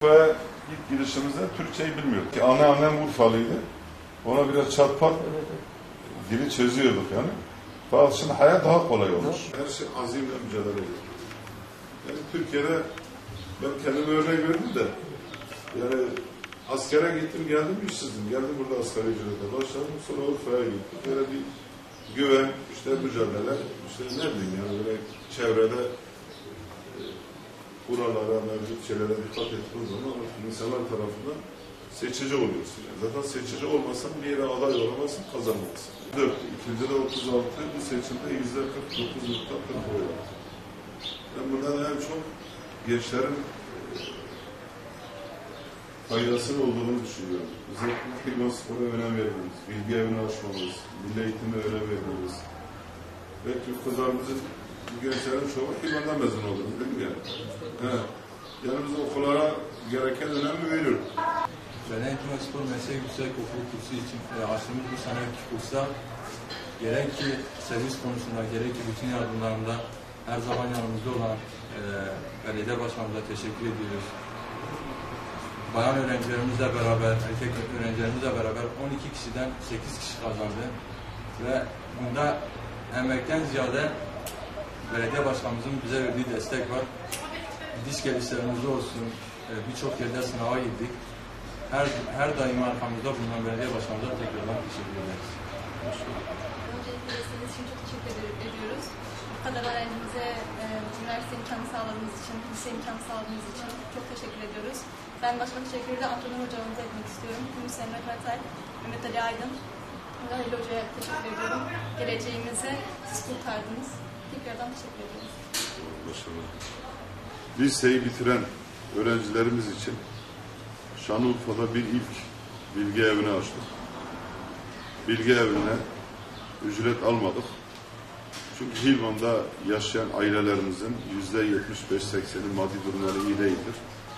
Ve ilk girişimizde Türkçeyi bilmiyorduk. Anneannem Urfalıydı. Ona biraz çarpar dili çözüyorduk yani. Fakat şimdi hayat daha kolay olmuş. Her şey azimle mücadele ediyor. Yani Türkiye'de ben kendime örnek verdim de yani askere gittim geldim işsizdim. Geldim burada asgari ücrete başladım. Sonra Urfa'ya gittim. Böyle bir güven, işte mücadele, işte ne bileyim yani böyle çevrede buralara, mevcut şeylere dikkat ettiğiniz zaman insanlar tarafından seçici oluyorsun. Yani. Zaten seçici olmasan bir yere aday olamazsın, kazanmazsın. 4, ikinci de 36, bu seçimde %49.40 oy var. Ben bundan en çok gençlerin faydasının olduğunu düşünüyorum. Özellikle Hilvan Spor'a önem vermemiz, bilgi evini açmamız, milli eğitime önem vermemiz. Belki kızlarımızın, bu gençlerin çoğu Hilvan'dan mezun olduğunu değil mi yani? Evet. Yani biz okullara gereken önemi veriyoruz. Ben Hilvan Spor Meslek Yüksekokulu kursu için açtığımız bu seneki kursa gerek ki servis konusunda, gerek ki bütün yardımlarında her zaman yanımızda olan belediye başkanımıza teşekkür ediyoruz. Bayan öğrencilerimizle beraber, erkek öğrencilerimizle beraber 12 kişiden 8 kişi kazandı. Ve bunda emekten ziyade belediye başkanımızın bize verdiği destek var. Diş gelişlerimizde olsun, birçok yerde sınava girdik. Her daim arkamızda bulunan belediye başkanımıza tekrardan teşekkür ederiz. Öncelikle desteğiniz için çok teşekkür ediyoruz. Bu kadar öğrencimize üniversite imkanı sağladığınız için, lise imkanı sağladığınız için çok teşekkür ediyoruz. Ben başka teşekkürü de antrenör hocamıza etmek istiyorum. Yunus Emre Karatay, Mehmet Ali Aydın ve Halil Hoca'ya teşekkür ediyorum. Geleceğimizi siz kurtardınız. Tekrardan teşekkür ediyoruz. Başarılar. Liseyi bitiren öğrencilerimiz için Şanlıurfa'da bir ilk bilgi evini açtık. Bilgi evine ücret almadık. Çünkü Hilvan'da yaşayan ailelerimizin %75-80'i maddi durumları iyi değildir.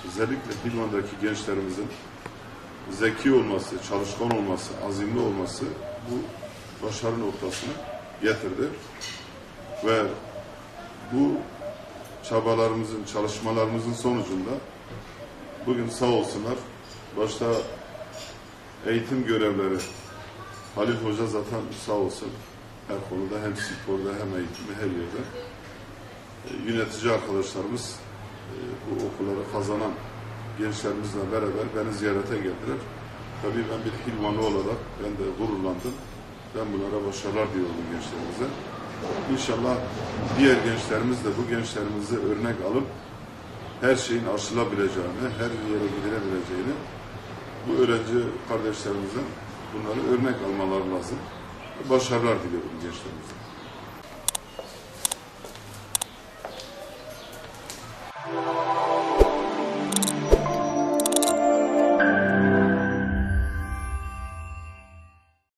Özellikle Hilvan'daki gençlerimizin zeki olması, çalışkan olması, azimli olması bu başarı noktasını getirdi. Ve bu çabalarımızın, çalışmalarımızın sonucunda bugün sağ olsunlar, başta eğitim görevleri Halil Hoca zaten sağ olsun her konuda hem sporda hem eğitimde her yerde yönetici arkadaşlarımız bu okulları kazanan gençlerimizle beraber beni ziyarete geldiler. Tabii ben bir Hilvanlı olarak ben de gururlandım. Ben bunlara başarılar diliyorum gençlerimize. İnşallah diğer gençlerimiz de bu gençlerimize örnek alıp her şeyin aşılabileceğini, her yere gidilebileceğini bu öğrenci kardeşlerimizin bunları örnek almaları lazım. Başarılar diliyorum gençlerimize.